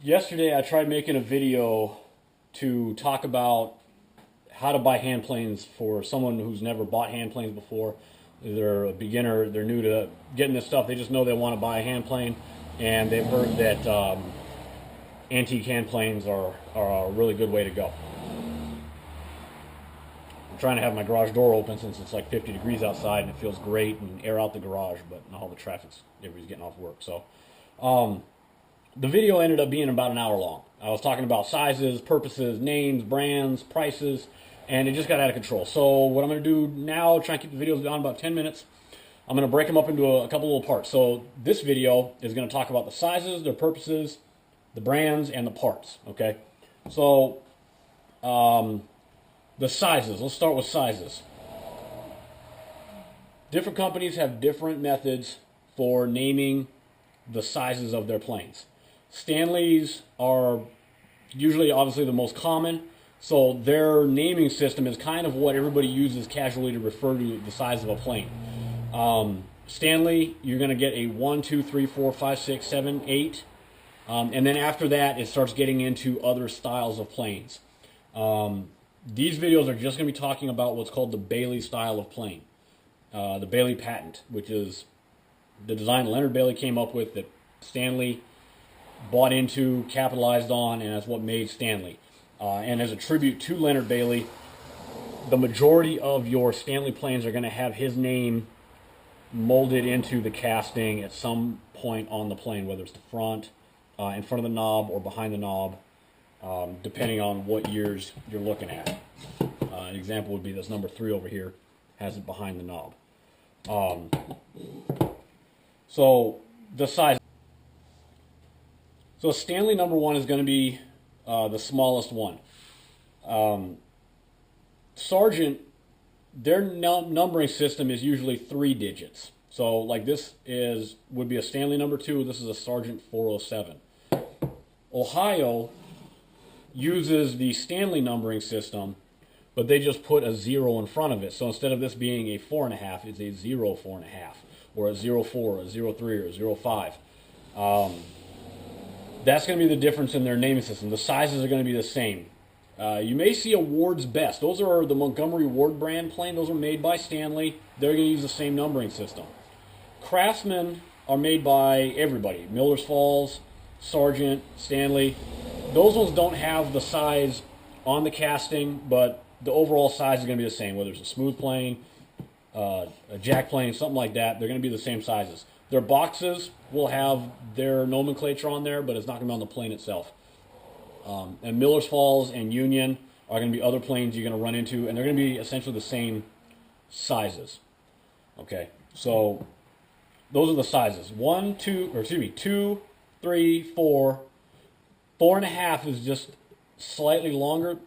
Yesterday I tried making a video to talk about how to buy hand planes for someone who's never bought hand planes before. They're a beginner, they're new to getting this stuff, they just know they want to buy a hand plane, and they've heard that antique hand planes are a really good way to go. I'm trying to have my garage door open since it's like 50 degrees outside and it feels great and air out the garage, but not all the traffic's, everybody's getting off work. So the video ended up being about an hour long. I was talking about sizes, purposes, names, brands, prices, and it just got out of control. So what I'm going to do now, try and keep the videos down about 10 minutes, I'm going to break them up into a couple little parts. So this video is going to talk about the sizes, their purposes, the brands, and the parts, okay? So the sizes, let's start with sizes. Different companies have different methods for naming the sizes of their planes. Stanleys are usually obviously the most common, so their naming system is kind of what everybody uses casually to refer to the size of a plane. Stanley, you're going to get a 1, 2, 3, 4, 5, 6, 7, 8, and then after that it starts getting into other styles of planes. These videos are just going to be talking about what's called the Bailey style of plane, the Bailey patent, which is the design Leonard Bailey came up with that Stanley bought into, capitalized on, and that's what made Stanley. And as a tribute to Leonard Bailey, the majority of your Stanley planes are going to have his name molded into the casting at some point on the plane, whether it's the front, in front of the knob, or behind the knob, depending on what years you're looking at. An example would be this number 3 over here, has it behind the knob. So the size. So Stanley number 1 is going to be the smallest one. Sargent, their numbering system is usually 3 digits. So like this would be a Stanley number 2. This is a Sargent 407. Ohio uses the Stanley numbering system, but they just put a 0 in front of it. So instead of this being a 4.5, it's a 0 4.5, or a 04, a 03, or 05. That's going to be the difference in their naming system. The sizes are going to be the same. You may see a Ward's Best. Those are the Montgomery Ward brand plane. Those are made by Stanley. They're going to use the same numbering system. Craftsman are made by everybody. Miller's Falls, Sargent, Stanley. Those ones don't have the size on the casting, but the overall size is going to be the same. Whether it's a smooth plane, a jack plane, something like that, they're going to be the same sizes. Their boxes will have their nomenclature on there, but it's not going to be on the plane itself. And Miller's Falls and Union are going to be other planes you're going to run into, and they're going to be essentially the same sizes. Okay, so those are the sizes. 2, 3, 4. 4.5 is just slightly longer.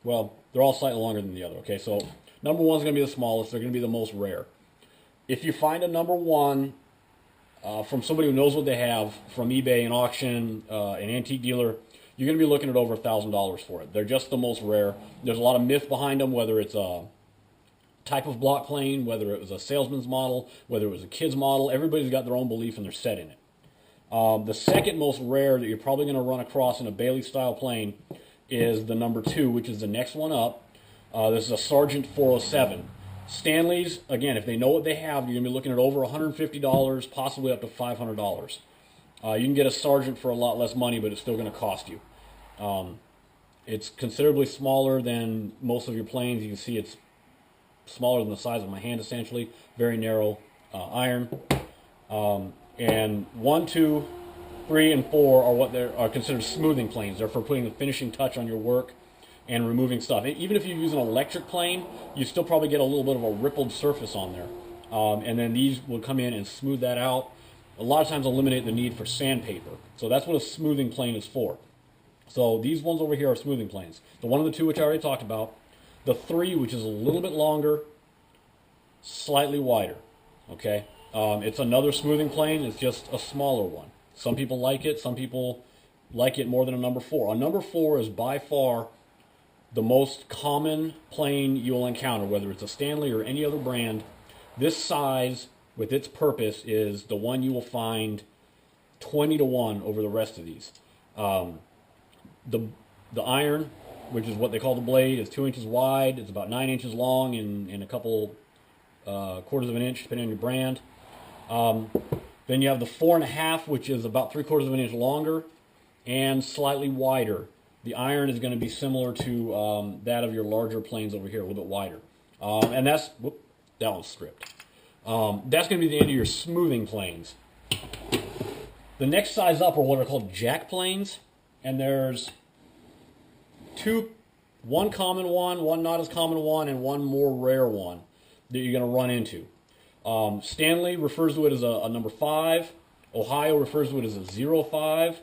Well, they're all slightly longer than the other. Okay, so number 1 is going to be the smallest. They're going to be the most rare. If you find a number 1 from somebody who knows what they have, from eBay, an auction, an antique dealer, you're going to be looking at over $1,000 for it. They're just the most rare. There's a lot of myth behind them, whether it's a type of block plane, whether it was a salesman's model, whether it was a kid's model. Everybody's got their own belief and they're set in it. The second most rare that you're probably going to run across in a Bailey-style plane is the number 2, which is the next one up. This is a Sargent 407. Stanleys, again, if they know what they have, you're going to be looking at over $150, possibly up to $500. You can get a Sargent for a lot less money, but it's still going to cost you. It's considerably smaller than most of your planes. You can see it's smaller than the size of my hand, essentially. Very narrow iron. And 1, 2, 3, and 4 are what are considered smoothing planes. They're for putting the finishing touch on your work and removing stuff. Even if you use an electric plane, you still probably get a little bit of a rippled surface on there. And then these will come in and smooth that out. A lot of times eliminate the need for sandpaper. So that's what a smoothing plane is for. So these ones over here are smoothing planes. The 1 and the 2, which I already talked about. The 3, which is a little bit longer, slightly wider. Okay? It's another smoothing plane. It's just a smaller one. Some people like it. Some people like it more than a number 4. A number 4 is by far the most common plane you'll encounter, whether it's a Stanley or any other brand. This size, with its purpose, is the one you will find 20 to 1 over the rest of these. The iron, which is what they call the blade, is 2 inches wide. It's about 9 inches long and a couple quarters of an inch, depending on your brand. Then you have the 4.5, which is about 3/4 of an inch longer and slightly wider. The iron is going to be similar to that of your larger planes over here, a little bit wider. And that's, that one's stripped. That's going to be the end of your smoothing planes. The next size up are what are called jack planes, and there's one common one not as common one, and one more rare one that you're going to run into. Stanley refers to it as a number 5. Ohio refers to it as a 0.5.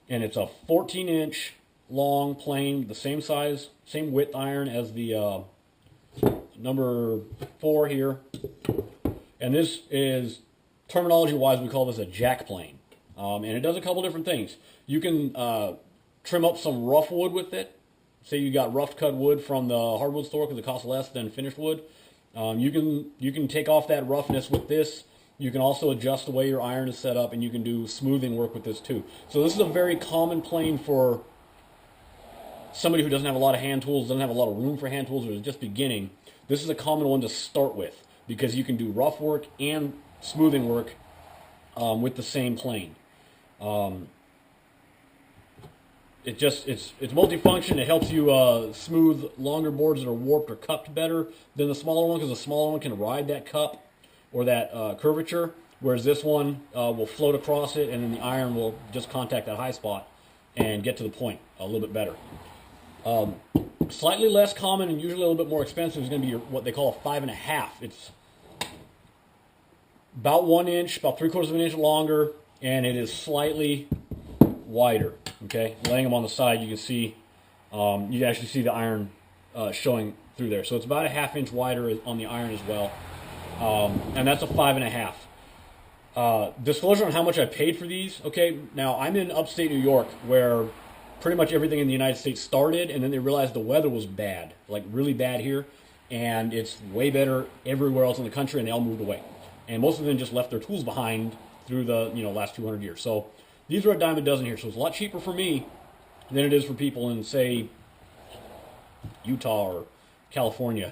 And it's a 14-inch long plane, the same size, same width iron as the number 4 here. And this is, terminology-wise, we call this a jack plane. And it does a couple different things. You can trim up some rough wood with it. Say you got rough cut wood from the hardwood store because it costs less than finished wood. You can take off that roughness with this. You can also adjust the way your iron is set up, and you can do smoothing work with this too. So this is a very common plane for somebody who doesn't have a lot of hand tools, doesn't have a lot of room for hand tools, or is just beginning. This is a common one to start with because you can do rough work and smoothing work with the same plane. It's multifunction. It helps you smooth longer boards that are warped or cupped better than the smaller one, because the smaller one can ride that cup or that curvature, whereas this one will float across it, and then the iron will just contact that high spot and get to the point a little bit better. Slightly less common and usually a little bit more expensive is going to be what they call a 5.5. It's about 1 inch, about 3/4 of an inch longer, and it is slightly wider. Okay, laying them on the side, you can see, you can actually see the iron showing through there. So it's about a 1/2 inch wider on the iron as well. And that's a 5.5. Disclosure on how much I paid for these. Okay, now I'm in upstate New York, where pretty much everything in the United States started, and then they realized the weather was bad, like really bad here, and it's way better everywhere else in the country, and they all moved away. And most of them just left their tools behind through the last 200 years. So these are a dime a dozen here, so it's a lot cheaper for me than it is for people in, say, Utah or California.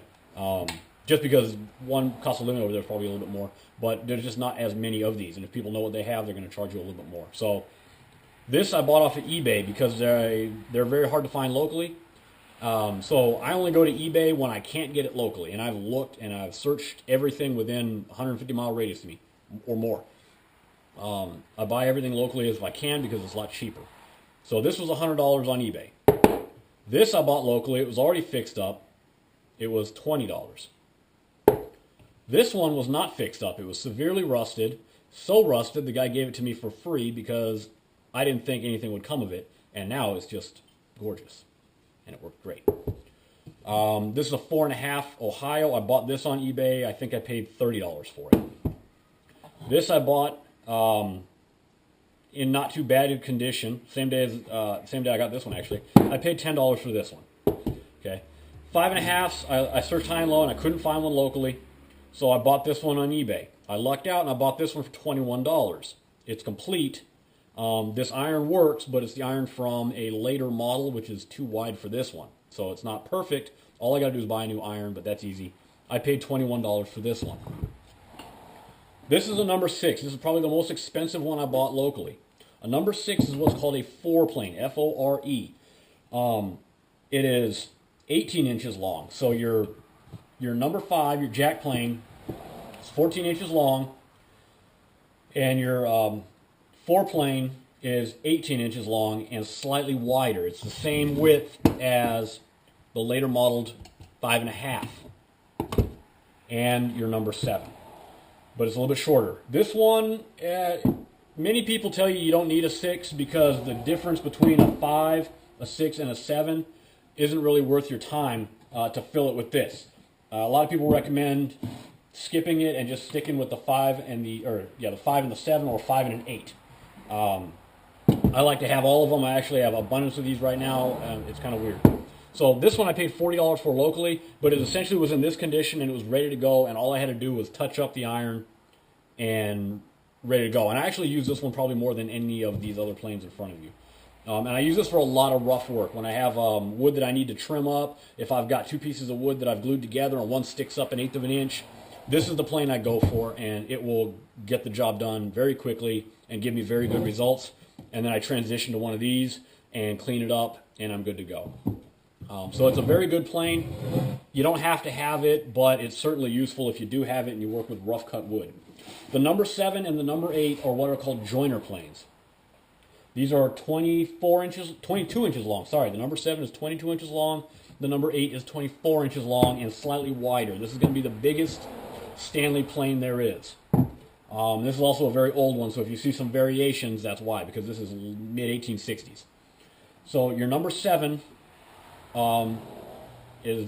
Just because one cost of living over there is probably a little bit more, but there's just not as many of these. And if people know what they have, they're going to charge you a little bit more. So this I bought off of eBay because they're very hard to find locally. So I only go to eBay when I can't get it locally. And I've looked and I've searched everything within 150-mile radius to me or more. I buy everything locally if I can because it's a lot cheaper. So this was $100 on eBay. This I bought locally. It was already fixed up. It was $20. This one was not fixed up. It was severely rusted. So rusted, the guy gave it to me for free because I didn't think anything would come of it. And now it's just gorgeous. And it worked great. This is a 4.5 Ohio. I bought this on eBay. I think I paid $30 for it. This I bought in not too bad condition. Same day I got this one, actually. I paid $10 for this one. Okay. 5.5s, I searched high and low, and I couldn't find one locally. So I bought this one on eBay. I lucked out, and I bought this one for $21. It's complete. This iron works, but it's the iron from a later model, which is too wide for this one. So it's not perfect. All I got to do is buy a new iron, but that's easy. I paid $21 for this one. This is a number 6. This is probably the most expensive one I bought locally. A number 6 is what's called a 4-plane, F-O-R-E. It is 18 inches long. So your number 5, your jack plane, is 14 inches long, and your 4-plane is 18 inches long and slightly wider. It's the same width as the later modeled 5.5 and your number 7, but it's a little bit shorter. This one, many people tell you don't need a 6 because the difference between a 5, a 6, and a 7 isn't really worth your time to fill it with this. A lot of people recommend skipping it and just sticking with the 5 and the 5 and the 7, or 5 and an 8. I like to have all of them. I actually have abundance of these right now. It's kind of weird. So this one I paid $40 for locally, but it essentially was in this condition and it was ready to go, and all I had to do was touch up the iron and ready to go. And I actually use this one probably more than any of these other planes in front of you. And I use this for a lot of rough work. When I have wood that I need to trim up, if I've got two pieces of wood that I've glued together and one sticks up 1/8 of an inch, this is the plane I go for, and it will get the job done very quickly and give me very good results. And then I transition to one of these and clean it up, and I'm good to go. So it's a very good plane. You don't have to have it, but it's certainly useful if you do have it and you work with rough cut wood. The number 7 and the number 8 are what are called joiner planes. These are 22 inches long. Sorry, the number 7 is 22 inches long. The number 8 is 24 inches long and slightly wider. This is going to be the biggest Stanley plane there is. This is also a very old one, so if you see some variations, that's why, because this is mid-1860s. So your number 7 is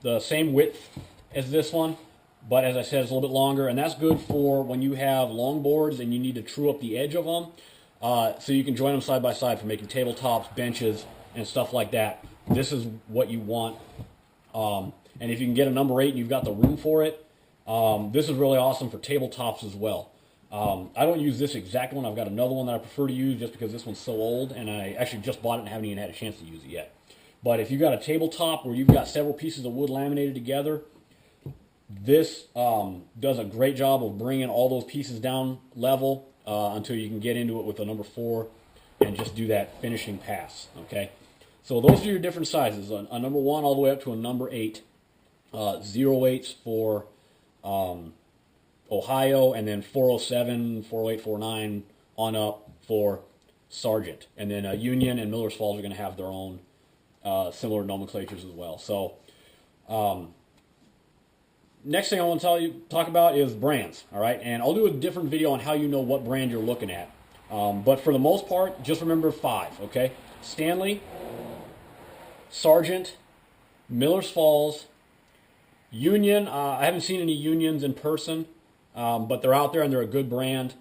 the same width as this one, but as I said, it's a little bit longer, and that's good for when you have long boards and you need to true up the edge of them, so you can join them side by side for making tabletops, benches, and stuff like that. This is what you want, and if you can get a number 8 and you've got the room for it, this is really awesome for tabletops as well. I don't use this exact one. I've got another one that I prefer to use just because this one's so old, and I actually just bought it and haven't even had a chance to use it yet. But if you've got a tabletop where you've got several pieces of wood laminated together, this does a great job of bringing all those pieces down level until you can get into it with a number 4 and just do that finishing pass. Okay, so those are your different sizes. A number 1 all the way up to a number 8. 0.8s for Ohio, and then 407, 408, 409 on up for Sargent. And then Union and Miller's Falls are going to have their own similar nomenclatures as well. So next thing I want to talk about is brands. All right, and I'll do a different video on how you know what brand you're looking at. But for the most part, just remember 5. Okay, Stanley, Sargent, Miller's Falls, Union. I haven't seen any Unions in person, but they're out there and they're a good brand.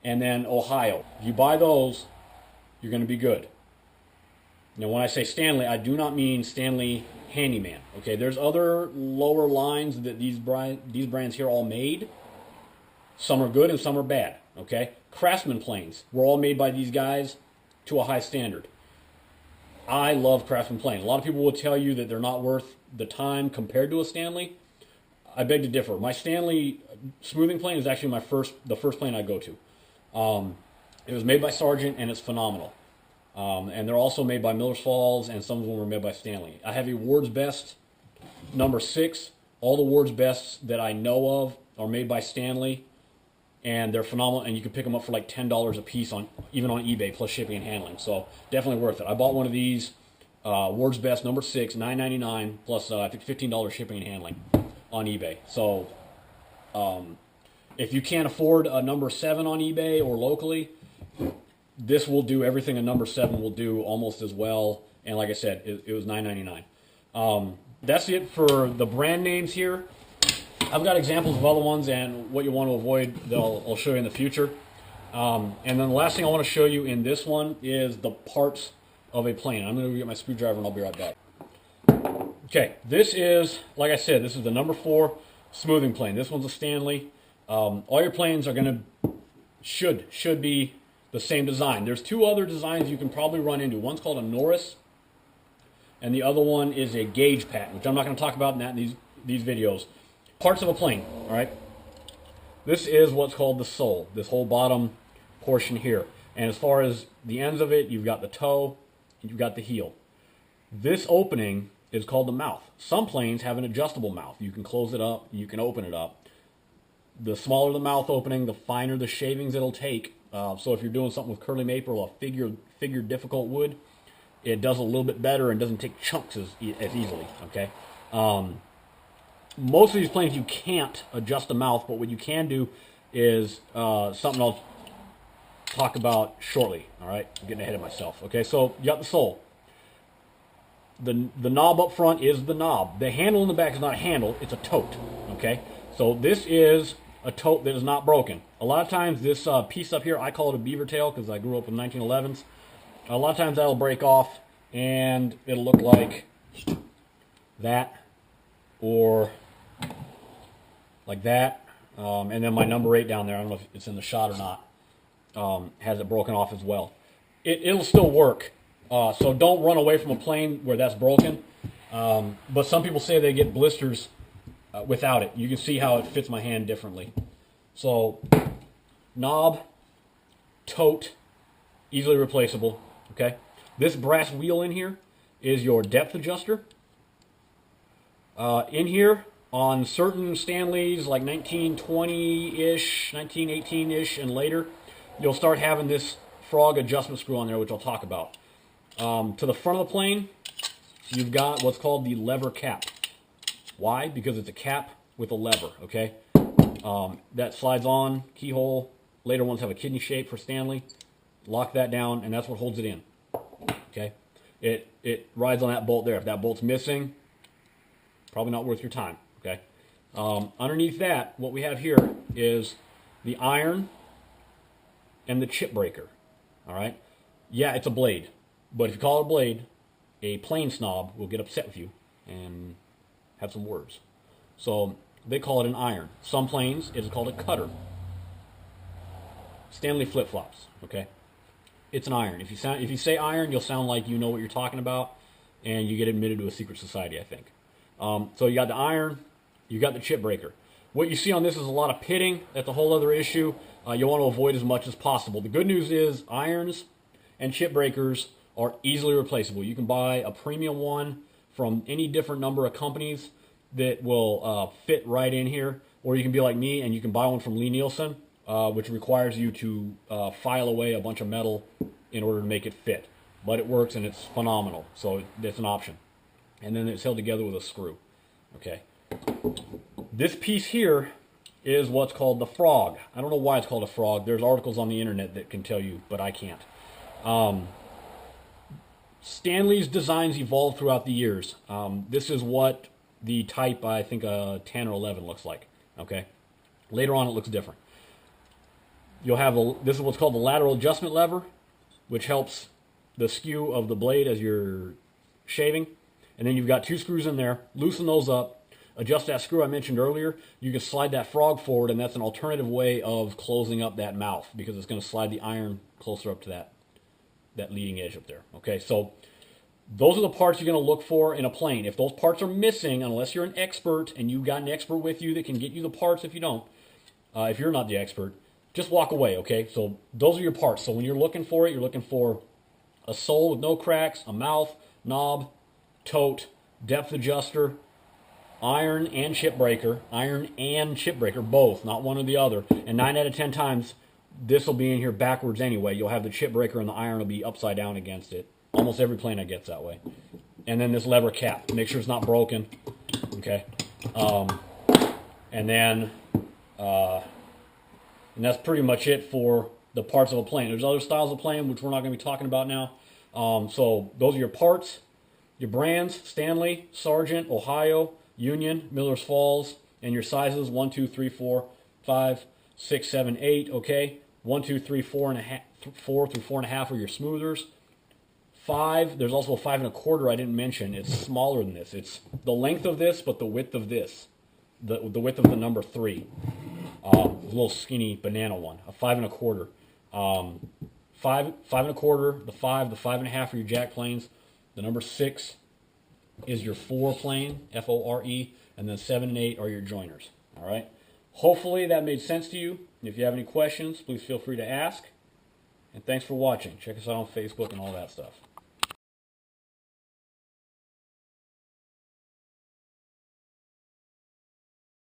And then Ohio. If you buy those, you're going to be good. Now, when I say Stanley, I do not mean Stanley Handyman. Okay, there's other lower lines that these brands here all made. Some are good and some are bad. Okay, Craftsman planes were all made by these guys to a high standard. I love Craftsman planes. A lot of people will tell you that they're not worth the time compared to a Stanley. I beg to differ. My Stanley smoothing plane is actually the first plane I go to. It was made by Sargent and it's phenomenal. And they're also made by Miller's Falls, and some of them were made by Stanley. I have a Ward's Best number 6. All the Ward's Bests that I know of are made by Stanley, and they're phenomenal. And you can pick them up for like $10 a piece even on eBay plus shipping and handling. So definitely worth it. I bought one of these Ward's Best number 6, $9.99 plus I think $15 shipping and handling on eBay. So if you can't afford a number 7 on eBay or locally, this will do everything a number 7 will do almost as well. And like I said, it was $9.99. That's it for the brand names here. I've got examples of other ones and what you want to avoid that I'll show you in the future. And then the last thing I want to show you in this one is the parts of a plane. I'm going to go get my screwdriver and I'll be right back. Okay, this is, like I said, this is the number 4 smoothing plane. This one's a Stanley. All your planes are going to, should be the same design. There's 2 other designs you can probably run into. One's called a Norris, and the other one is a gauge pattern, which I'm not going to talk about in these videos. Parts of a plane, all right? This is what's called the sole, this whole bottom portion here. And as far as the ends of it, you've got the toe, and you've got the heel. This opening is called the mouth. Some planes have an adjustable mouth. You can close it up, you can open it up. The smaller the mouth opening, the finer the shavings it'll take. So if you're doing something with curly maple or figure difficult wood, it does a little bit better and doesn't take chunks as easily. Okay. Most of these planes you can't adjust the mouth, but what you can do is something I'll talk about shortly. All right, I'm getting ahead of myself. Okay, so you got the sole. The knob up front is the knob. The handle in the back is not a handle; it's a tote. Okay, so this is a tote that is not broken. A lot of times this piece up here, I call it a beaver tail because I grew up with 1911s. A lot of times that'll break off and it'll look like that or like that And then my number 8 down there, I don't know if it's in the shot or not, has it broken off as well. It'll still work. So don't run away from a plane where that's broken. But some people say they get blisters without it. You can see how it fits my hand differently. So knob, tote, easily replaceable. Okay. This brass wheel in here is your depth adjuster. In here, on certain Stanleys, like 1920-ish, 1918-ish, and later, you'll start having this frog adjustment screw on there, which I'll talk about. To the front of the plane, you've got what's called the lever cap. Why? Because it's a cap with a lever, okay? That slides on, keyhole. Later ones have a kidney shape for Stanley. Lock that down, and that's what holds it in, okay? It rides on that bolt there. If that bolt's missing, probably not worth your time, okay? Underneath that, what we have here is the iron and the chip breaker, all right? Yeah, it's a blade, but if you call it a blade, a plane snob will get upset with you and have some words. So they call it an iron. Some planes, it is called a cutter. Stanley flip-flops, okay? It's an iron. If you say iron, you'll sound like you know what you're talking about, and you get admitted to a secret society, I think. So you got the iron, you got the chip breaker. What you see on this is a lot of pitting. That's a whole other issue. You want to avoid as much as possible. The good news is irons and chip breakers are easily replaceable. You can buy a premium one from any different number of companies that will fit right in here, or you can be like me and you can buy one from Lee Nielsen, which requires you to file away a bunch of metal in order to make it fit. But it works and it's phenomenal, so it's an option. And then it's held together with a screw. Okay. This piece here is what's called the frog. I don't know why it's called a frog. There's articles on the internet that can tell you, but I can't. Stanley's designs evolved throughout the years. This is what the Type, I think, 10 or 11 looks like. Okay. Later on, it looks different. You'll have this is what's called the lateral adjustment lever, which helps the skew of the blade as you're shaving. And then you've got 2 screws in there. Loosen those up. Adjust that screw I mentioned earlier. You can slide that frog forward, and that's an alternative way of closing up that mouth because it's going to slide the iron closer up to that leading edge up there. Okay, so those are the parts you're going to look for in a plane. If those parts are missing, unless you're an expert and you've got an expert with you that can get you the parts if you don't, if you're not the expert, just walk away, okay? So those are your parts. So when you're looking for it, you're looking for a sole with no cracks, a mouth, knob, tote, depth adjuster, iron and chip breaker, both, not one or the other. And 9 out of 10 times, this will be in here backwards anyway. You'll have the chip breaker and the iron will be upside down against it. Almost every plane I get's that way. And then this lever cap, make sure it's not broken, okay? And then, and that's pretty much it for the parts of a plane. There's other styles of plane, which we're not going to be talking about now. So those are your parts. Your brands: Stanley, Sargent, Ohio, Union, Miller's Falls, and your sizes: 1, 2, 3, 4, 5, 6, 7, 8. Okay, 1, 2, 3, 4 and a half, 4 through 4.5 are your smoothers. 5. There's also a 5 1/4 I didn't mention. It's smaller than this. It's the length of this, but the width of this. The width of the number 3. A little skinny banana one. A 5 1/4. 5 1/4. The 5 1/2 are your jack planes. The number 6 is your 4 plane, F-O-R-E, and then 7 and 8 are your joiners. All right. Hopefully that made sense to you. If you have any questions, please feel free to ask. And thanks for watching. Check us out on Facebook and all that stuff.